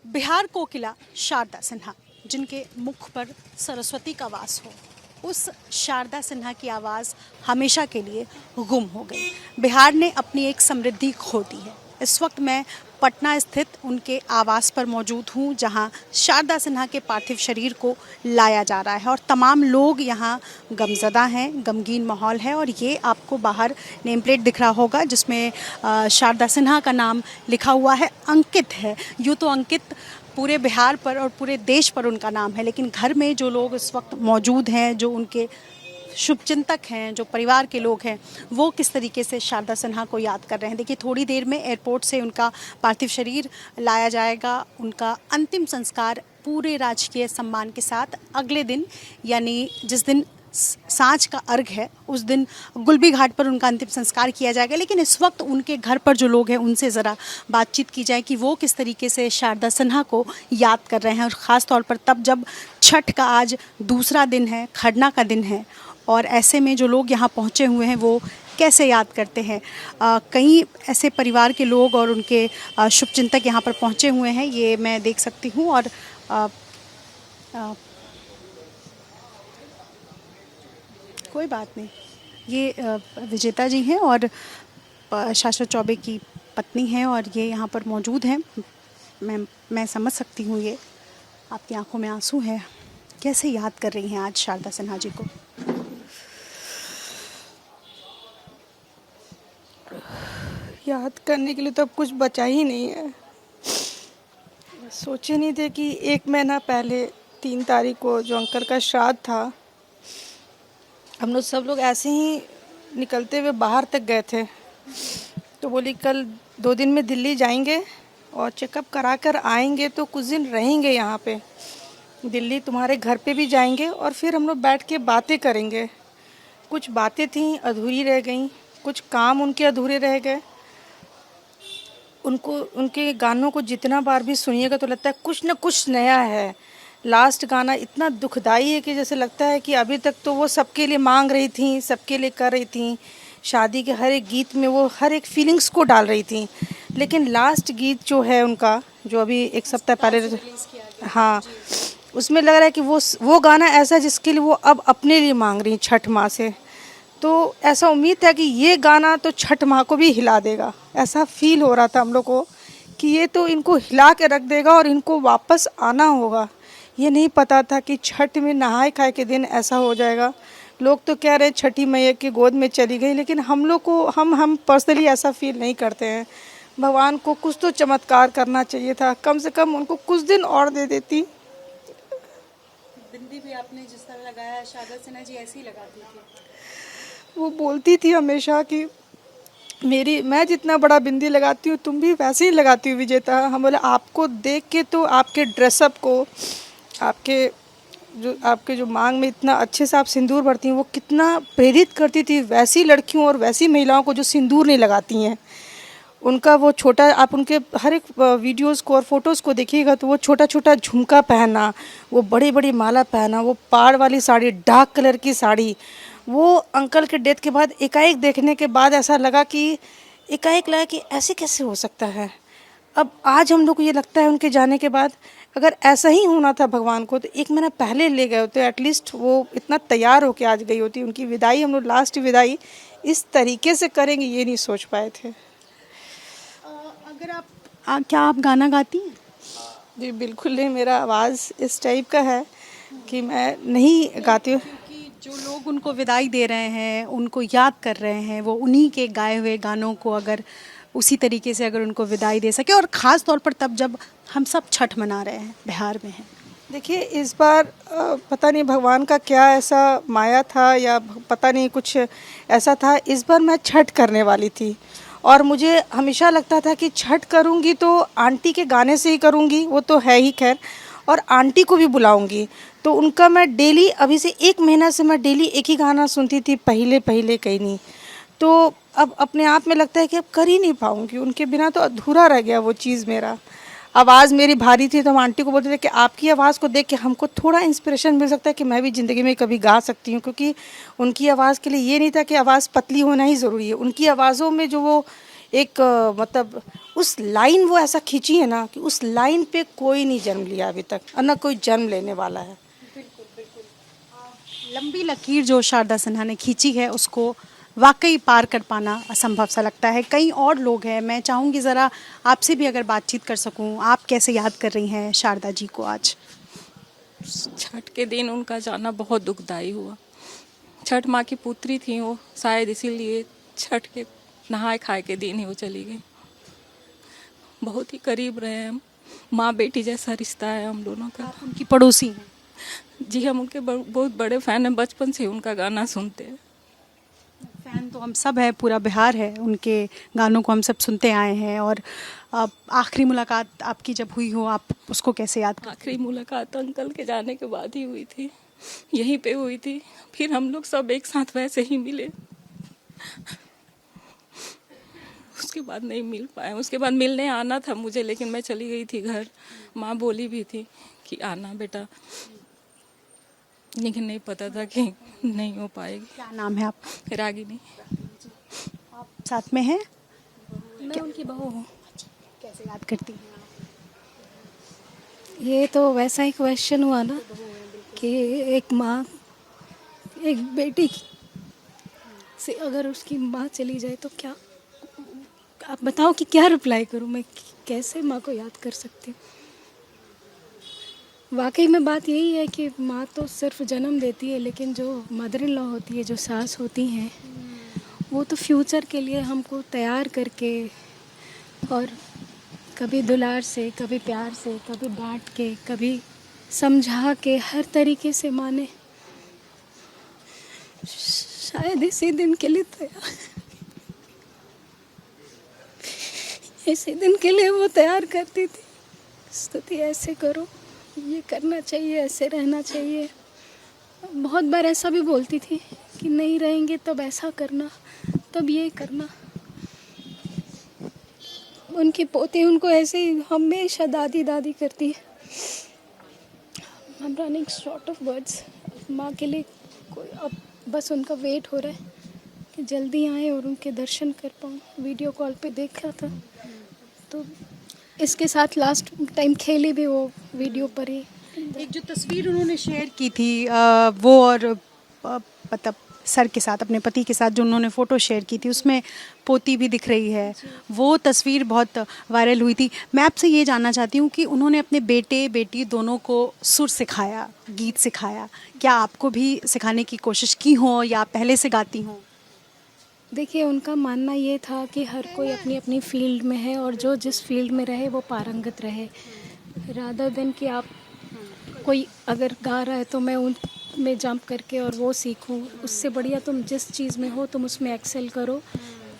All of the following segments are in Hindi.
बिहार कोकिला शारदा सिन्हा, जिनके मुख पर सरस्वती का वास हो, उस शारदा सिन्हा की आवाज़ हमेशा के लिए गुम हो गई। बिहार ने अपनी एक समृद्धि खो दी है। इस वक्त मैं पटना स्थित उनके आवास पर मौजूद हूँ, जहाँ शारदा सिन्हा के पार्थिव शरीर को लाया जा रहा है और तमाम लोग यहाँ गमज़दा हैं, गमगीन माहौल है। और ये आपको बाहर नेम प्लेट दिख रहा होगा जिसमें शारदा सिन्हा का नाम लिखा हुआ है, अंकित है। यूँ तो अंकित पूरे बिहार पर और पूरे देश पर उनका नाम है, लेकिन घर में जो लोग इस वक्त मौजूद हैं, जो उनके शुभचिंतक हैं, जो परिवार के लोग हैं, वो किस तरीके से शारदा सिन्हा को याद कर रहे हैं। देखिए, थोड़ी देर में एयरपोर्ट से उनका पार्थिव शरीर लाया जाएगा। उनका अंतिम संस्कार पूरे राजकीय सम्मान के साथ अगले दिन, यानी जिस दिन सांझ का अर्घ है, उस दिन गुलबी घाट पर उनका अंतिम संस्कार किया जाएगा। लेकिन इस वक्त उनके घर पर जो लोग हैं, उनसे ज़रा बातचीत की जाए कि वो किस तरीके से शारदा सिन्हा को याद कर रहे हैं, और ख़ास तौर पर तब जब छठ का आज दूसरा दिन है, खरना का दिन है, और ऐसे में जो लोग यहाँ पहुँचे हुए हैं वो कैसे याद करते हैं। कई ऐसे परिवार के लोग और उनके शुभचिंतक यहाँ पर पहुँचे हुए हैं, ये मैं देख सकती हूँ। और आ, आ, कोई बात नहीं, ये विजेता जी हैं और शाश्वत चौबे की पत्नी हैं, और ये यहाँ पर मौजूद हैं। मैं समझ सकती हूँ, ये आपकी आंखों में आंसू है। कैसे याद कर रही हैं आज शारदा सिन्हा जी को? याद करने के लिए तो अब कुछ बचा ही नहीं है। सोचे नहीं थे कि 1 महीना पहले 3 तारीख को जो अंकल का श्राद्ध था, हम लोग सब लोग ऐसे ही निकलते हुए बाहर तक गए थे, तो बोली कल 2 दिन में दिल्ली जाएंगे और चेकअप करा कर आएंगे, तो कुछ दिन रहेंगे यहाँ पे, दिल्ली तुम्हारे घर पे भी जाएंगे और फिर हम लोग बैठ के बातें करेंगे। कुछ बातें थी अधूरी रह गई, कुछ काम उनके अधूरे रह गए। उनको उनके गानों को जितना बार भी सुनिएगा तो लगता है कुछ न कुछ नया है। लास्ट गाना इतना दुखदाई है कि जैसे लगता है कि अभी तक तो वो सबके लिए मांग रही थी, सबके लिए कर रही थी, शादी के हर एक गीत में वो हर एक फीलिंग्स को डाल रही थी। लेकिन लास्ट गीत जो है उनका, जो अभी 1 सप्ताह पहले, हाँ, उसमें लग रहा है कि वो गाना ऐसा है जिसके लिए वो अब अपने लिए मांग रही छठ माँ से। तो ऐसा उम्मीद है कि ये गाना तो छठ माँ को भी हिला देगा। ऐसा फील हो रहा था हम लोग को कि ये तो इनको हिला के रख देगा और इनको वापस आना होगा। ये नहीं पता था कि छठ में नहाए खाए के दिन ऐसा हो जाएगा। लोग तो कह रहे हैं छठी मैया की गोद में चली गई, लेकिन हम लोग को हम पर्सनली ऐसा फील नहीं करते हैं। भगवान को कुछ तो चमत्कार करना चाहिए था, कम से कम उनको कुछ दिन और दे देती। बिंदी भी आपने जिस तरह लगाया, शारदा सिन्हा जी ऐसी लगाती थी। वो बोलती थी हमेशा कि मैं जितना बड़ा बिंदी लगाती हूँ तुम भी वैसे ही लगाती हो विजेता। हम बोले आपको देख के तो आपके ड्रेसअप को, आपके जो मांग में इतना अच्छे से आप सिंदूर भरती हैं, वो कितना प्रेरित करती थी वैसी लड़कियों और वैसी महिलाओं को जो सिंदूर नहीं लगाती हैं। उनका वो छोटा, आप उनके हर एक वीडियोस को और फोटोज़ को देखिएगा तो वो छोटा छोटा झुमका पहनना, वो बड़ी बड़ी माला पहना, वो पाड़ वाली साड़ी, डार्क कलर की साड़ी, वो अंकल के डेथ के बाद एकाएक देखने के बाद ऐसा लगा कि ऐसे कैसे हो सकता है। अब आज हम लोग को ये लगता है उनके जाने के बाद, अगर ऐसा ही होना था भगवान को तो 1 महीना पहले ले गए होते, एटलीस्ट वो इतना तैयार होके आज गई होती। उनकी विदाई, हम लोग लास्ट विदाई इस तरीके से करेंगे ये नहीं सोच पाए थे। अगर क्या आप गाना गाती हैं? जी बिल्कुल नहीं, मेरा आवाज़ इस टाइप का है कि मैं नहीं गाती हूँ। क्योंकि जो लोग उनको विदाई दे रहे हैं, उनको याद कर रहे हैं, वो उन्हीं के गाए हुए गानों को अगर उसी तरीके से अगर उनको विदाई दे सके, और ख़ास तौर पर तब जब हम सब छठ मना रहे हैं, बिहार में हैं। देखिए इस बार पता नहीं भगवान का क्या ऐसा माया था या पता नहीं कुछ ऐसा था, इस बार मैं छठ करने वाली थी और मुझे हमेशा लगता था कि छठ करूँगी तो आंटी के गाने से ही करूँगी, वो तो है ही खैर, और आंटी को भी बुलाऊँगी तो उनका मैं डेली, अभी से 1 महीना से मैं डेली एक ही गाना सुनती थी, पहले पहले कहीं नहीं। तो अब अपने आप में लगता है कि अब कर ही नहीं पाऊँगी, उनके बिना तो अधूरा रह गया वो चीज़ मेरा। आवाज़ मेरी भारी थी तो हम आंटी को बोलते थे कि आपकी आवाज़ को देख के हमको थोड़ा इंस्पिरेशन मिल सकता है कि मैं भी ज़िंदगी में कभी गा सकती हूँ, क्योंकि उनकी आवाज़ के लिए ये नहीं था कि आवाज़ पतली होना ही ज़रूरी है। उनकी आवाज़ों में जो वो एक मतलब उस लाइन वो ऐसा खींची है ना कि उस लाइन पे कोई नहीं जन्म लिया अभी तक और ना कोई जन्म लेने वाला है। लंबी लकीर जो शारदा सिन्हा ने खींची है उसको वाकई पार कर पाना असंभव सा लगता है। कई और लोग हैं, मैं चाहूँगी ज़रा आपसे भी अगर बातचीत कर सकूँ, आप कैसे याद कर रही हैं शारदा जी को आज? छठ के दिन उनका जाना बहुत दुखदाई हुआ। छठ माँ की पुत्री थी वो, शायद इसीलिए छठ के नहाए खाए के दिन ही वो चली गई। बहुत ही करीब रहे हम, माँ बेटी जैसा रिश्ता है हम दोनों का। आप उनकी पड़ोसी हैं। जी हम उनके बहुत बड़े फैन हैं, बचपन से उनका गाना सुनते हैं। फैन तो हम सब है, पूरा बिहार है, उनके गानों को हम सब सुनते आए हैं। और अब आखिरी मुलाकात आपकी जब हुई हो, आप उसको कैसे याद करते? आखिरी मुलाकात अंकल के जाने के बाद ही हुई थी, यहीं पे हुई थी। फिर हम लोग सब एक साथ वैसे ही मिले, उसके बाद नहीं मिल पाए। उसके बाद मिलने आना था मुझे, लेकिन मैं चली गई थी घर। माँ बोली भी थी कि आना बेटा, लेकिन नहीं पता था कि नहीं हो पाएगी। क्या नाम है आपका? रागिनी। आप साथ में हैं? मैं उनकी बहू हूँ। कैसे याद करती हैं? ये तो वैसा ही क्वेश्चन हुआ ना कि एक माँ एक बेटी से अगर उसकी माँ चली जाए तो क्या, आप बताओ कि क्या रिप्लाई करूँ मैं, कैसे माँ को याद कर सकती हूँ। वाकई में बात यही है कि माँ तो सिर्फ जन्म देती है, लेकिन जो मदर इन लॉ होती है, जो सास होती हैं, वो तो फ्यूचर के लिए हमको तैयार करके और कभी दुलार से, कभी प्यार से, कभी डांट के, कभी समझा के, हर तरीके से माँ ने शायद इसी दिन के लिए तैयार, इसी दिन के लिए वो तैयार करती थी। स्तुति ऐसे करो, ये करना चाहिए, ऐसे रहना चाहिए। बहुत बार ऐसा भी बोलती थी कि नहीं रहेंगे तब ऐसा करना, तब ये करना। उनकी पोती उनको ऐसे ही हमेशा दादी दादी करती है। I'm running short of words। माँ के लिए कोई अब बस उनका वेट हो रहा है कि जल्दी आए और उनके दर्शन कर पाऊँ। वीडियो कॉल पे देखा था, तो इसके साथ लास्ट टाइम खेली भी वो वीडियो पर ही। एक जो तस्वीर उन्होंने शेयर की थी वो और मतलब सर के साथ, अपने पति के साथ जो उन्होंने फ़ोटो शेयर की थी, उसमें पोती भी दिख रही है। वो तस्वीर बहुत वायरल हुई थी। मैं आपसे ये जानना चाहती हूँ कि उन्होंने अपने बेटे बेटी दोनों को सुर सिखाया, गीत सिखाया, क्या आपको भी सिखाने की कोशिश की हो या पहले से गाती हो? देखिए, उनका मानना ये था कि हर कोई अपनी अपनी फील्ड में है और जो जिस फील्ड में रहे वो पारंगत रहे। रादर देन कि आप कोई अगर गा रहा है तो मैं उन में जंप करके और वो सीखूं, उससे बढ़िया तुम जिस चीज़ में हो तुम उसमें एक्सेल करो।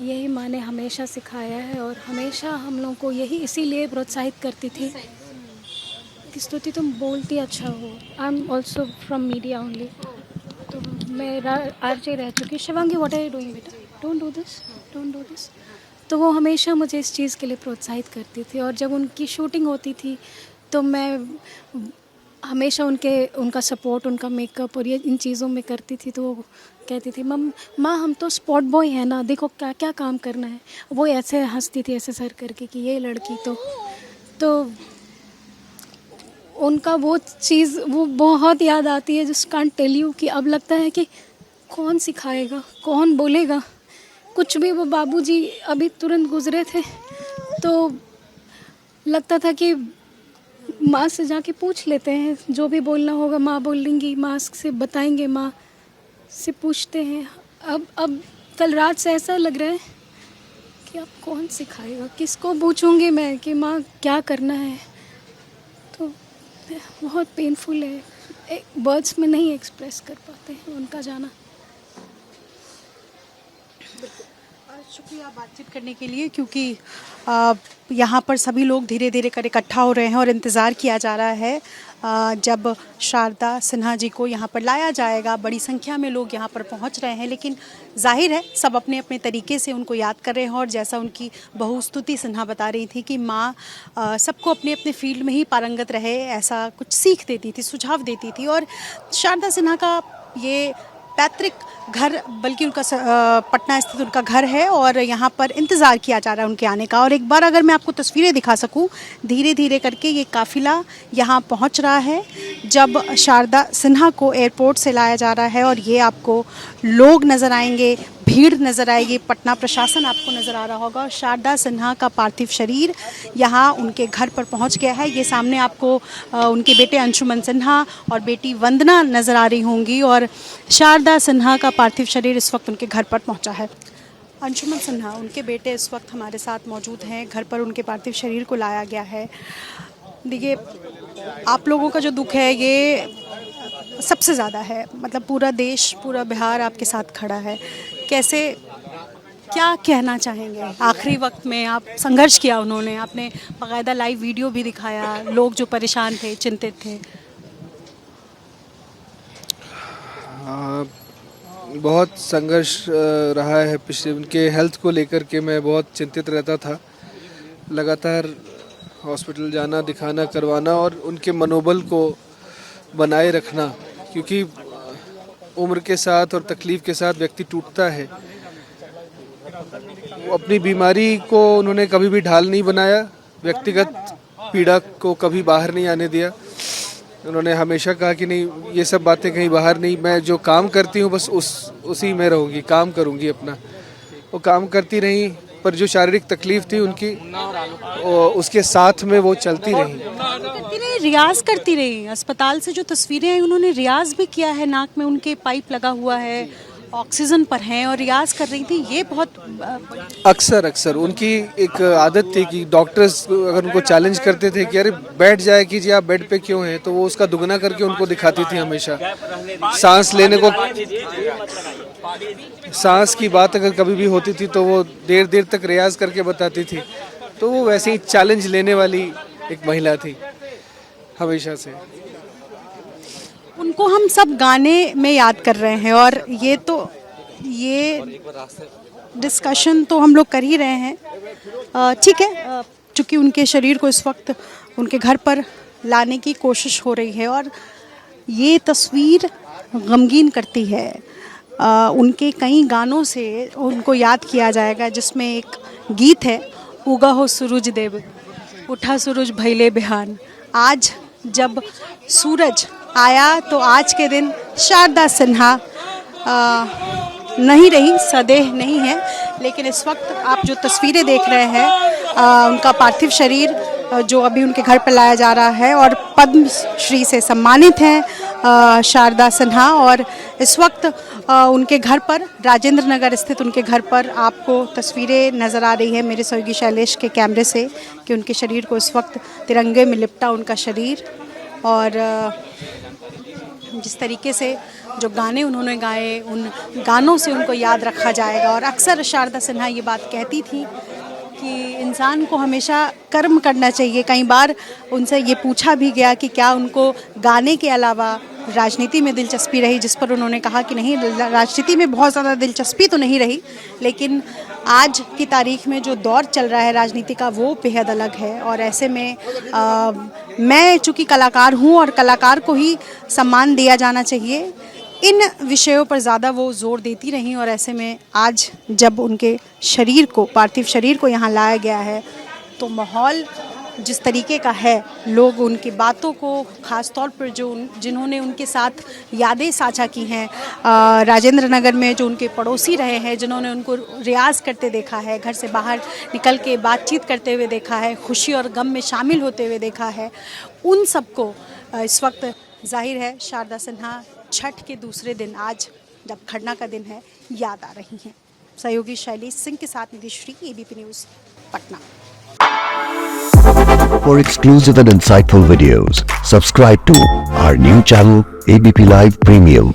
यही माँ ने हमेशा सिखाया है और हमेशा हम लोगों को यही इसीलिए प्रोत्साहित करती थी कि स्तुति तुम बोलती अच्छा हो। I am also from media only, तो मैं आरजे रह चुकी। Shivangi what are you doing बेटा, don't do this, don't do this. तो वो हमेशा मुझे इस चीज़ के लिए प्रोत्साहित करती थी। और जब उनकी शूटिंग होती थी तो मैं हमेशा उनका सपोर्ट, उनका मेकअप और ये इन चीज़ों में करती थी। तो वो कहती थी माँ हम तो स्पॉट बॉय हैं ना, देखो क्या क्या काम करना है। वो ऐसे हंसती थी ऐसे सर करके कि ये लड़की तो उनका वो चीज़ वो बहुत याद आती है, जस्ट कांट टेल यू। कि अब लगता है कि कौन सिखाएगा, कौन बोलेगा कुछ भी। वो बाबूजी अभी तुरंत गुजरे थे, तो लगता था कि माँ से जाके पूछ लेते हैं, जो भी बोलना होगा माँ बोल लेंगी, माँ से बताएंगे, माँ से पूछते हैं। अब कल रात से ऐसा लग रहा है कि अब कौन सिखाएगा, किसको पूछूंगी मैं कि माँ क्या करना है। तो बहुत पेनफुल है, वर्ड्स में नहीं एक्सप्रेस कर पाते हैं उनका जाना। शुक्रिया बातचीत करने के लिए, क्योंकि यहाँ पर सभी लोग धीरे धीरे कर इकट्ठा हो रहे हैं और इंतज़ार किया जा रहा है जब शारदा सिन्हा जी को यहाँ पर लाया जाएगा। बड़ी संख्या में लोग यहाँ पर पहुँच रहे हैं, लेकिन जाहिर है सब अपने अपने तरीके से उनको याद कर रहे हैं। और जैसा उनकी बहू स्तुति सिन्हा बता रही थी कि माँ सबको अपने अपने फील्ड में ही पारंगत रहे, ऐसा कुछ सीख देती थी, सुझाव देती थी। और शारदा सिन्हा का ये पैतृक घर, बल्कि उनका पटना स्थित उनका घर है और यहाँ पर इंतज़ार किया जा रहा है उनके आने का। और एक बार अगर मैं आपको तस्वीरें दिखा सकूँ, धीरे धीरे करके ये काफ़िला यहाँ पहुँच रहा है। जब शारदा सिन्हा को एयरपोर्ट से लाया जा रहा है और ये आपको लोग नज़र आएंगे, भीड़ नज़र आएगी, पटना प्रशासन आपको नज़र आ रहा होगा। और शारदा सिन्हा का पार्थिव शरीर यहाँ उनके घर पर पहुँच गया है। ये सामने आपको उनके बेटे अंशुमन सिन्हा और बेटी वंदना नज़र आ रही होंगी और शारदा सिन्हा का पार्थिव शरीर इस वक्त उनके घर पर पहुँचा है। अंशुमन सिन्हा, उनके बेटे इस वक्त हमारे साथ मौजूद हैं। घर पर उनके पार्थिव शरीर को लाया गया है। देखिए, आप लोगों का जो दुख है ये सबसे ज़्यादा है, मतलब पूरा देश, पूरा बिहार आपके साथ खड़ा है। कैसे, क्या कहना चाहेंगे? आखिरी वक्त में आप संघर्ष किया उन्होंने, आपने बाकायदा लाइव वीडियो भी दिखाया, लोग जो परेशान थे, चिंतित थे। बहुत संघर्ष रहा है पिछले, उनके हेल्थ को लेकर के मैं बहुत चिंतित रहता था। लगातार हॉस्पिटल जाना, दिखाना, करवाना और उनके मनोबल को बनाए रखना, क्योंकि उम्र के साथ और तकलीफ़ के साथ व्यक्ति टूटता है। अपनी बीमारी को उन्होंने कभी भी ढाल नहीं बनाया, व्यक्तिगत पीड़ा को कभी बाहर नहीं आने दिया। उन्होंने हमेशा कहा कि नहीं, ये सब बातें कहीं बाहर नहीं, मैं जो काम करती हूँ बस उसी में रहूँगी, काम करूँगी अपना। वो काम करती रही, पर जो शारीरिक तकलीफ थी उनकी, उसके साथ में वो चलती रही, रियाज करती रही। अस्पताल से जो तस्वीरें आई, उन्होंने रियाज भी किया है, नाक में उनके पाइप लगा हुआ है, ऑक्सीजन पर हैं और रियाज कर रही थी। ये बहुत अक्सर उनकी एक आदत थी कि डॉक्टर्स अगर उनको चैलेंज करते थे कि अरे बैठ जाए कीजिए, आप बेड पे क्यों हैं, तो वो उसका दुगना करके उनको दिखाती थी हमेशा। सांस लेने को, सांस की बात अगर कभी भी होती थी तो वो देर तक रियाज करके बताती थी। तो वो वैसे ही चैलेंज लेने वाली एक महिला थी हमेशा से। उनको हम सब गाने में याद कर रहे हैं और ये डिस्कशन तो हम लोग कर ही रहे हैं। ठीक है, चूँकि उनके शरीर को इस वक्त उनके घर पर लाने की कोशिश हो रही है और ये तस्वीर गमगीन करती है। उनके कई गानों से उनको याद किया जाएगा, जिसमें एक गीत है, उगा हो सूरज देव, उठा सूरज भैले बिहान। आज जब सूरज आया तो आज के दिन शारदा सिन्हा नहीं रही, सदैह नहीं है, लेकिन इस वक्त आप जो तस्वीरें देख रहे हैं, उनका पार्थिव शरीर जो अभी उनके घर पर लाया जा रहा है और पद्म श्री से सम्मानित हैं शारदा सिन्हा। और इस वक्त उनके घर पर, राजेंद्र नगर स्थित उनके घर पर आपको तस्वीरें नज़र आ रही है मेरे सहयोगी शैलेश के कैमरे से कि उनके शरीर को इस वक्त तिरंगे में लिपटा उनका शरीर, और जिस तरीके से जो गाने उन्होंने गाए, उन गानों से उनको याद रखा जाएगा। और अक्सर शारदा सिन्हा ये बात कहती थी कि इंसान को हमेशा कर्म करना चाहिए। कई बार उनसे ये पूछा भी गया कि क्या उनको गाने के अलावा राजनीति में दिलचस्पी रही, जिस पर उन्होंने कहा कि नहीं, राजनीति में बहुत ज़्यादा दिलचस्पी तो नहीं रही, लेकिन आज की तारीख में जो दौर चल रहा है राजनीति का वो बेहद अलग है। और ऐसे में मैं चूँकि कलाकार हूँ और कलाकार को ही सम्मान दिया जाना चाहिए, इन विषयों पर ज़्यादा वो जोर देती रहीं। और ऐसे में आज जब उनके शरीर को, पार्थिव शरीर को यहाँ लाया गया है, तो माहौल जिस तरीके का है, लोग उनकी बातों को, ख़ास तौर पर जो जिन्होंने उनके साथ यादें साझा की हैं, राजेंद्र नगर में जो उनके पड़ोसी रहे हैं, जिन्होंने उनको रियाज़ करते देखा है, घर से बाहर निकल के बातचीत करते हुए देखा है, खुशी और गम में शामिल होते हुए देखा है, उन सबको इस वक्त जाहिर है शारदा सिन्हा छठ के दूसरे दिन, आज जब खरना का दिन है, याद आ रही हैं। सहयोगी शैलेश सिंह के साथ Nidhi Shri, ABP news, Patna. For exclusive and insightful videos, subscribe to our new channel ABP Live Premium.